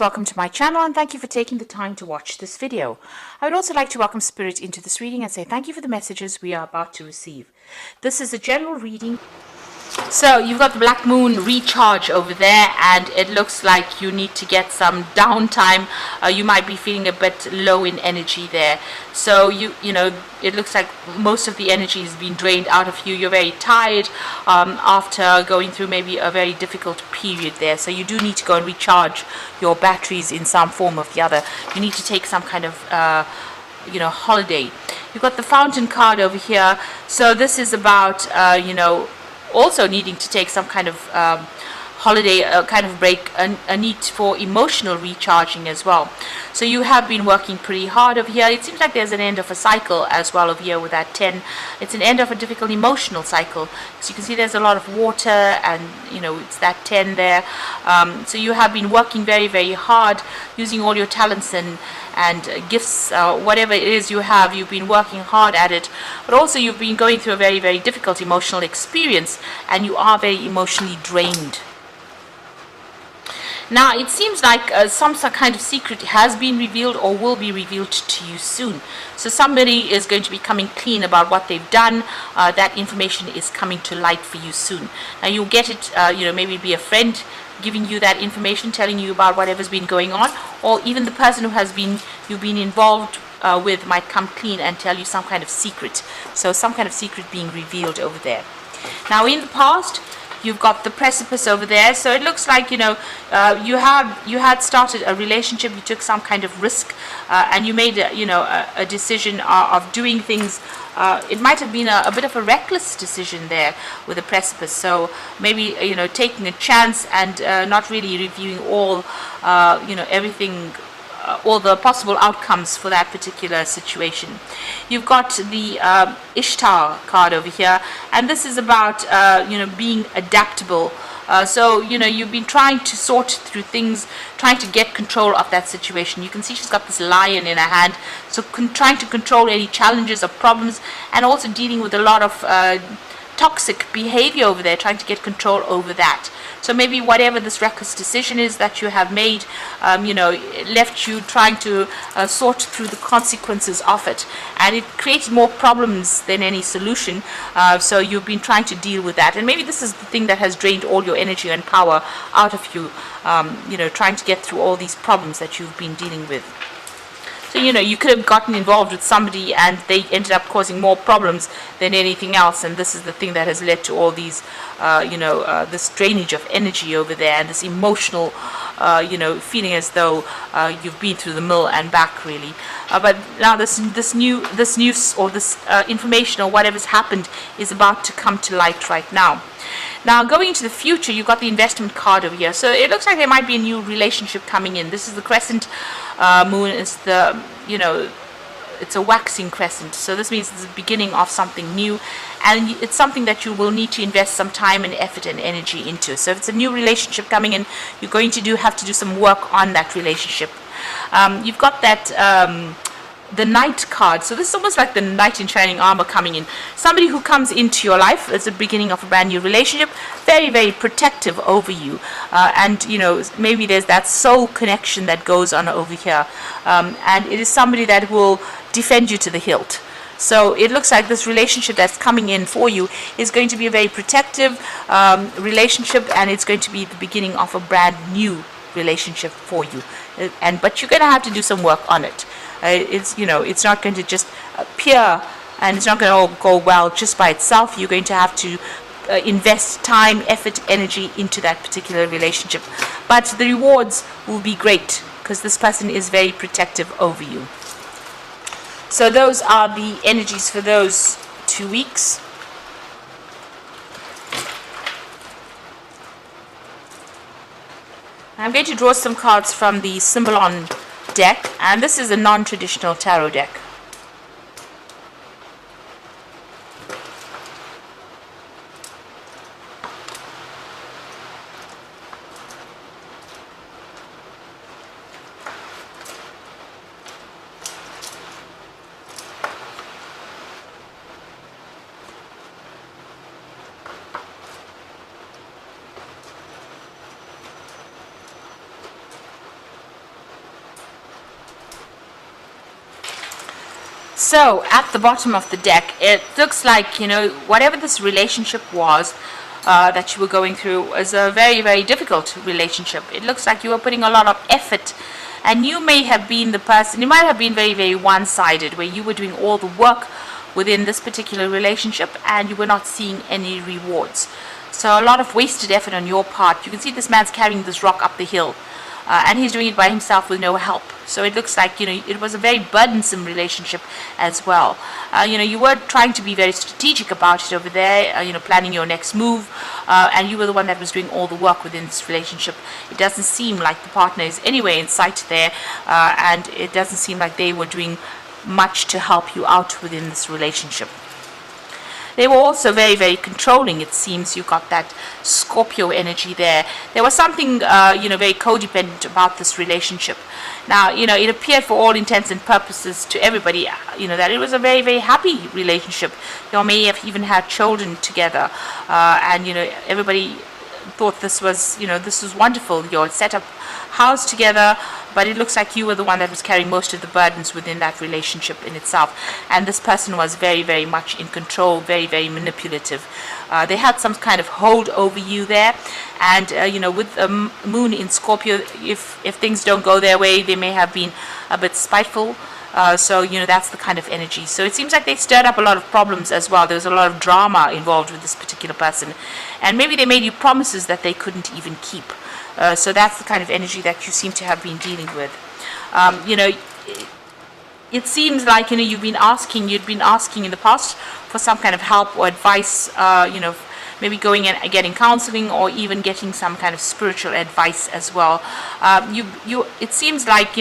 welcome to my channel and thank you for taking the time to watch this video. I would also like to welcome Spirit into this reading and say thank you for the messages we are about to receive. This is a general reading. So you've got the black moon recharge over there, and it looks like you need to get some downtime. You might be feeling a bit low in energy there. So you know, it looks like most of the energy has been drained out of you. You're very tired after going through maybe a very difficult period there. So you do need to go and recharge your batteries in some form or the other. You need to take some kind of holiday. You've got the fountain card over here. So this is about also needing to take some kind of holiday, kind of break, a need for emotional recharging as well. So you have been working pretty hard over here. It seems like there's an end of a cycle as well over here with that 10. It's an end of a difficult emotional cycle. So you can see there's a lot of water, and it's that 10 there. So you have been working very, very hard, using all your talents and gifts, whatever it is you have. You've been working hard at it, but also you've been going through a very, very difficult emotional experience, and you are very emotionally drained. Now it seems like some kind of secret has been revealed or will be revealed to you soon. So somebody is going to be coming clean about what they've done. That information is coming to light for you soon. Now you'll get it, maybe it'll be a friend giving you that information, telling you about whatever's been going on, or even the person who you've been involved with might come clean and tell you some kind of secret. So some kind of secret being revealed over there. Now in the past, you've got the precipice over there. So it looks like you had started a relationship. You took some kind of risk, and you made a decision of doing things. It might have been a bit of a reckless decision there with the precipice. So maybe taking a chance and not really reviewing all everything. All the possible outcomes for that particular situation. You've got the Ishtar card over here, and this is about being adaptable. So you've been trying to sort through things, trying to get control of that situation. You can see she's got this lion in her hand, so trying to control any challenges or problems, and also dealing with a lot of toxic behavior over there, trying to get control over that. So maybe whatever this reckless decision is that you have made, left you trying to sort through the consequences of it, and it created more problems than any solution. So you've been trying to deal with that, and maybe this is the thing that has drained all your energy and power out of you. Trying to get through all these problems that you've been dealing with. So you could have gotten involved with somebody and they ended up causing more problems than anything else, and this is the thing that has led to all these this drainage of energy over there, and this emotional feeling as though you've been through the mill and back, really. But now this news or this information or whatever's happened is about to come to light right now. Now, going into the future, you've got the investment card over here. So it looks like there might be a new relationship coming in. This is the crescent moon. It's the, it's a waxing crescent. So this means it's the beginning of something new. And it's something that you will need to invest some time and effort and energy into. So if it's a new relationship coming in, you're going to have to do some work on that relationship. You've got that... the Knight card. So this is almost like the knight in shining armor coming in. Somebody who comes into your life as the beginning of a brand new relationship, very, very protective over you. And maybe there's that soul connection that goes on over here. And it is somebody that will defend you to the hilt. So it looks like this relationship that's coming in for you is going to be a very protective relationship, and it's going to be the beginning of a brand new relationship for you. But you're going to have to do some work on it. It's not going to just appear, and it's not going to all go well just by itself. You're going to have to invest time, effort, energy into that particular relationship. But the rewards will be great because this person is very protective over you. So those are the energies for those 2 weeks. I'm going to draw some cards from the Symbolon deck, and this is a non-traditional tarot deck. So at the bottom of the deck, it looks like, whatever this relationship was that you were going through was a very, very difficult relationship. It looks like you were putting a lot of effort, and you may have been the person, you might have been very, very one-sided, where you were doing all the work within this particular relationship and you were not seeing any rewards. So a lot of wasted effort on your part. You can see this man's carrying this rock up the hill. And he's doing it by himself with no help. So it looks like, it was a very burdensome relationship as well. You were trying to be very strategic about it over there, planning your next move, and you were the one that was doing all the work within this relationship. It doesn't seem like the partner is anywhere in sight there, and it doesn't seem like they were doing much to help you out within this relationship. They were also very, very controlling, it seems. You got that Scorpio energy there. There was something, very codependent about this relationship. Now, it appeared for all intents and purposes to everybody, that it was a very, very happy relationship. You may have even had children together. And everybody thought this was wonderful. You all set up house together, but it looks like you were the one that was carrying most of the burdens within that relationship in itself. And this person was very, very much in control, very, very manipulative. They had some kind of hold over you there. And, with the moon in Scorpio, if things don't go their way, they may have been a bit spiteful. So, that's the kind of energy. So it seems like they stirred up a lot of problems as well. There was a lot of drama involved with this particular person. And maybe they made you promises that they couldn't even keep. So that's the kind of energy that you seem to have been dealing with. It seems like, you'd been asking in the past for some kind of help or advice, maybe going and getting counseling or even getting some kind of spiritual advice as well. It seems like,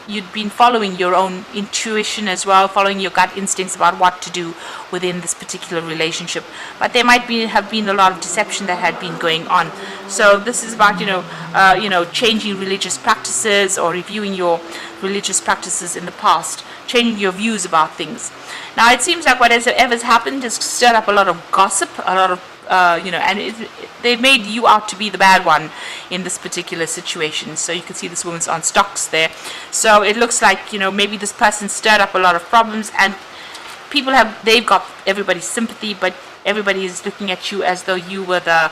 you'd been following your own intuition as well, following your gut instincts about what to do within this particular relationship. But there might have been a lot of deception that had been going on. So this is about, changing religious practices or reviewing your religious practices in the past, changing your views about things. Now it seems like whatever's happened has stirred up a lot of gossip, a lot of they've made you out to be the bad one in this particular situation. So you can see this woman's on stocks there. So it looks like, maybe this person stirred up a lot of problems, and they've got everybody's sympathy, but everybody is looking at you as though you were the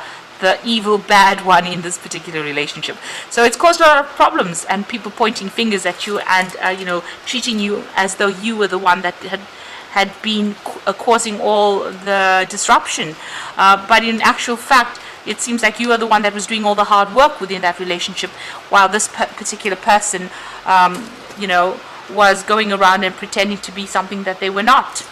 evil bad one in this particular relationship. So it's caused a lot of problems, and people pointing fingers at you and treating you as though you were the one that had been causing all the disruption. But in actual fact, it seems like you are the one that was doing all the hard work within that relationship, while this particular person, was going around and pretending to be something that they were not.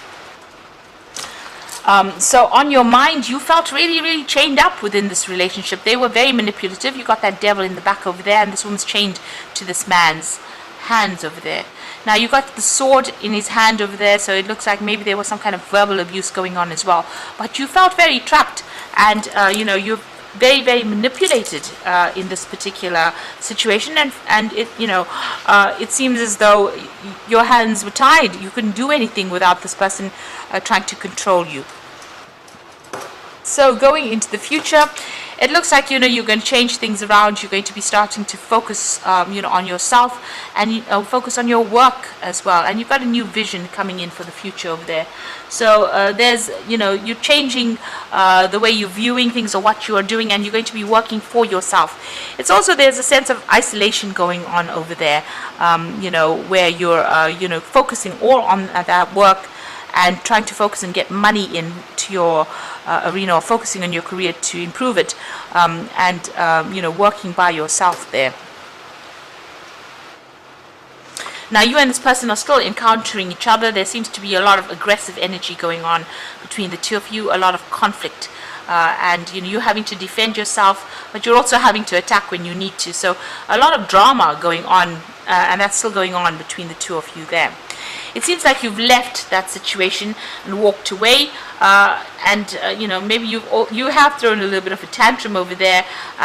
So on your mind, you felt really, really chained up within this relationship. They were very manipulative. You got that devil in the back over there, and this woman's chained to this man's hands over there. Now you got the sword in his hand over there, so it looks like maybe there was some kind of verbal abuse going on as well. But you felt very trapped, and you're very, very manipulated in this particular situation, and it seems as though your hands were tied. You couldn't do anything without this person trying to control you. So going into the future, it looks like you're going to change things around. You're going to be starting to focus on yourself, and focus on your work as well. And you've got a new vision coming in for the future over there. So there's you're changing the way you're viewing things or what you are doing, and you're going to be working for yourself. It's also, there's a sense of isolation going on over there, where you're focusing all on that work and trying to focus and get money into your arena, or focusing on your career to improve it, and working by yourself there. Now you and this person are still encountering each other. There seems to be a lot of aggressive energy going on between the two of you, a lot of conflict, and you're having to defend yourself, but you're also having to attack when you need to. So a lot of drama going on, and that's still going on between the two of you there. It seems like you've left that situation and walked away, maybe you have thrown a little bit of a tantrum over there.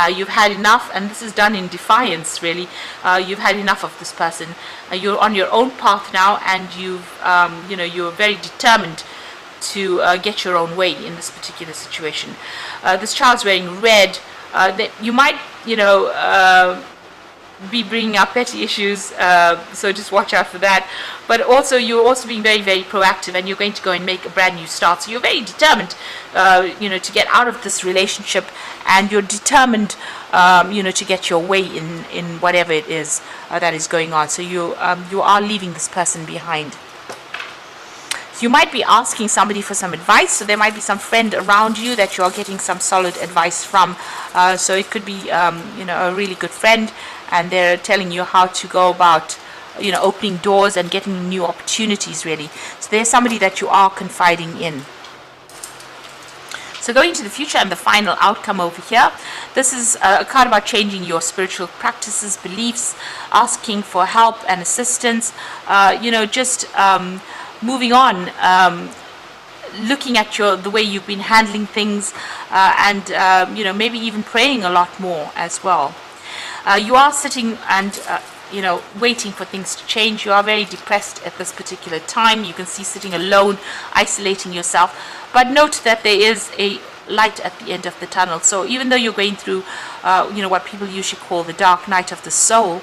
You've had enough, and this is done in defiance, really. You've had enough of this person. You're on your own path now, and you're very determined to get your own way in this particular situation. This child's wearing red. That you might, be bringing up petty issues, so just watch out for that. But also, you're also being very, very proactive, and you're going to go and make a brand new start. So you're very determined, to get out of this relationship, and you're determined, to get your way in whatever it is that is going on. So you are leaving this person behind. You might be asking somebody for some advice, so there might be some friend around you that you are getting some solid advice from. So it could be, a really good friend, and they're telling you how to go about, opening doors and getting new opportunities, really. So there's somebody that you are confiding in. So going to the future and the final outcome over here, this is a card about changing your spiritual practices, beliefs, asking for help and assistance, moving on, looking at the way you've been handling things, and maybe even praying a lot more as well. You are sitting and waiting for things to change. You are very depressed at this particular time. You can see sitting alone, isolating yourself. But note that there is a light at the end of the tunnel. So even though you're going through, what people usually call the dark night of the soul,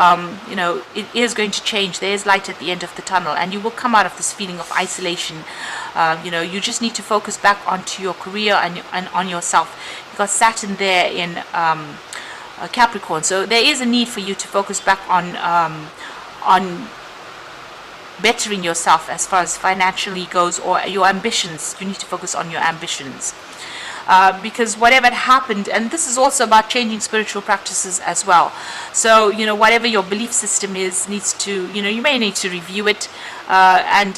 it is going to change. There is light at the end of the tunnel, and you will come out of this feeling of isolation. You just need to focus back onto your career and on yourself. You've got Saturn there in Capricorn, so there is a need for you to focus back on bettering yourself as far as financially goes, or your ambitions. You need to focus on your ambitions. Because whatever had happened, and this is also about changing spiritual practices as well. So, whatever your belief system is, needs to, you may need to review it, and,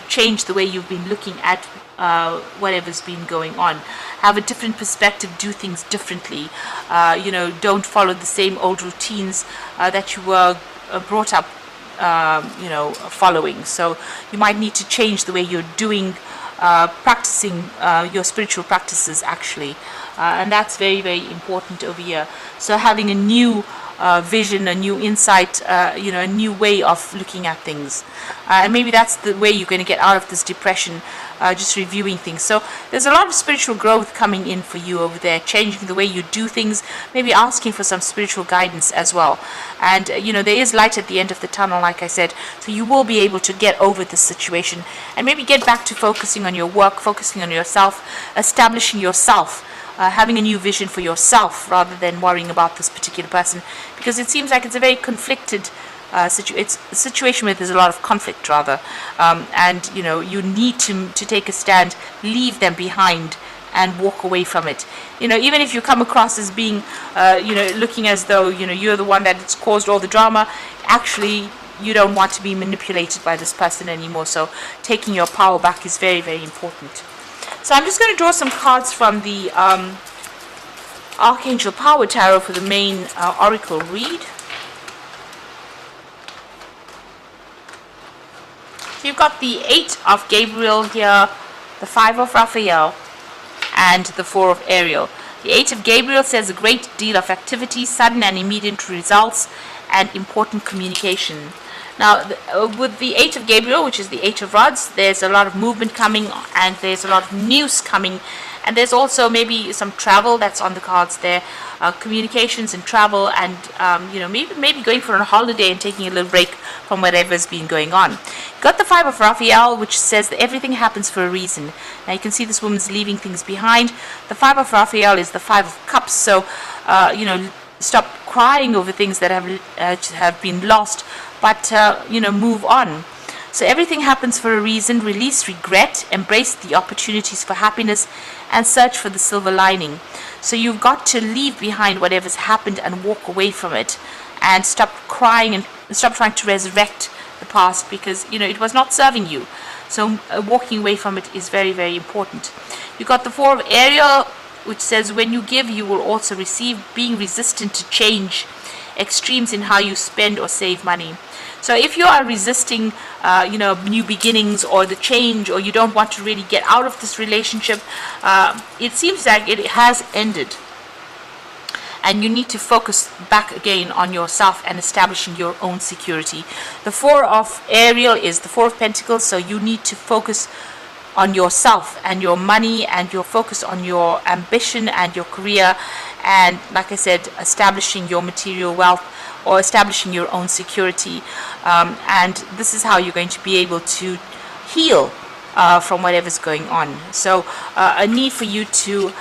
change the way you've been looking at whatever's been going on. Have a different perspective, do things differently. Don't follow the same old routines that you were brought up, following. So you might need to change the way you're doing practicing your spiritual practices, actually, and that's very, very important over here. So having a new vision, a new insight, a new way of looking at things, and maybe that's the way you're going to get out of this depression, just reviewing things. So there's a lot of spiritual growth coming in for you over there, changing the way you do things, maybe asking for some spiritual guidance as well. And there is light at the end of the tunnel, like I said, so you will be able to get over this situation and maybe get back to focusing on your work, focusing on yourself, establishing yourself, having a new vision for yourself rather than worrying about this particular person, because it seems like it's a very conflicted it's a situation where there's a lot of conflict, rather, and you need to take a stand, leave them behind, and walk away from it. Even if you come across as being looking as though you're the one that's caused all the drama, actually you don't want to be manipulated by this person anymore. So taking your power back is very, very important. So I'm just going to draw some cards from the Archangel Power Tarot for the main oracle read. So you've got the 8 of Gabriel here, the 5 of Raphael, and the 4 of Ariel. The 8 of Gabriel says a great deal of activity, sudden and immediate results, and important communication. Now, with the 8 of Gabriel, which is the 8 of Rods, there's a lot of movement coming, and there's a lot of news coming, and there's also maybe some travel that's on the cards there, communications and travel, and maybe going for a holiday and taking a little break from whatever's been going on. You've got the 5 of Raphael, which says that everything happens for a reason. Now you can see this woman's leaving things behind. The 5 of Raphael is the 5 of Cups, so stop crying over things that have been lost, but move on. So everything happens for a reason. Release regret, embrace the opportunities for happiness, and search for the silver lining. So you've got to leave behind whatever's happened and walk away from it, and stop crying and stop trying to resurrect the past, because it was not serving you. So walking away from it is very, very important. You've got the 4 of Ariel, which says when you give, you will also receive, being resistant to change, extremes in how you spend or save money. So if you are resisting, new beginnings or the change, or you don't want to really get out of this relationship, it seems like it has ended. And you need to focus back again on yourself and establishing your own security. The 4 of Ariel is the 4 of Pentacles, so you need to focus on yourself and your money, and your focus on your ambition and your career, and like I said, establishing your material wealth or establishing your own security. And this is how you're going to be able to heal from whatever's going on. So a need for you to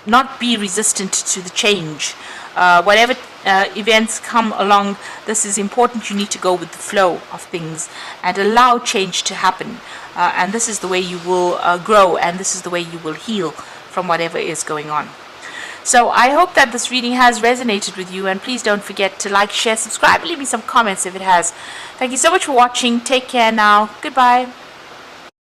not be resistant to the change. Whatever events come along, this is important. You need to go with the flow of things and allow change to happen. And this is the way you will grow, and this is the way you will heal from whatever is going on. So I hope that this reading has resonated with you, and please don't forget to like, share, subscribe, leave me some comments if it has. Thank you so much for watching. Take care now. Goodbye.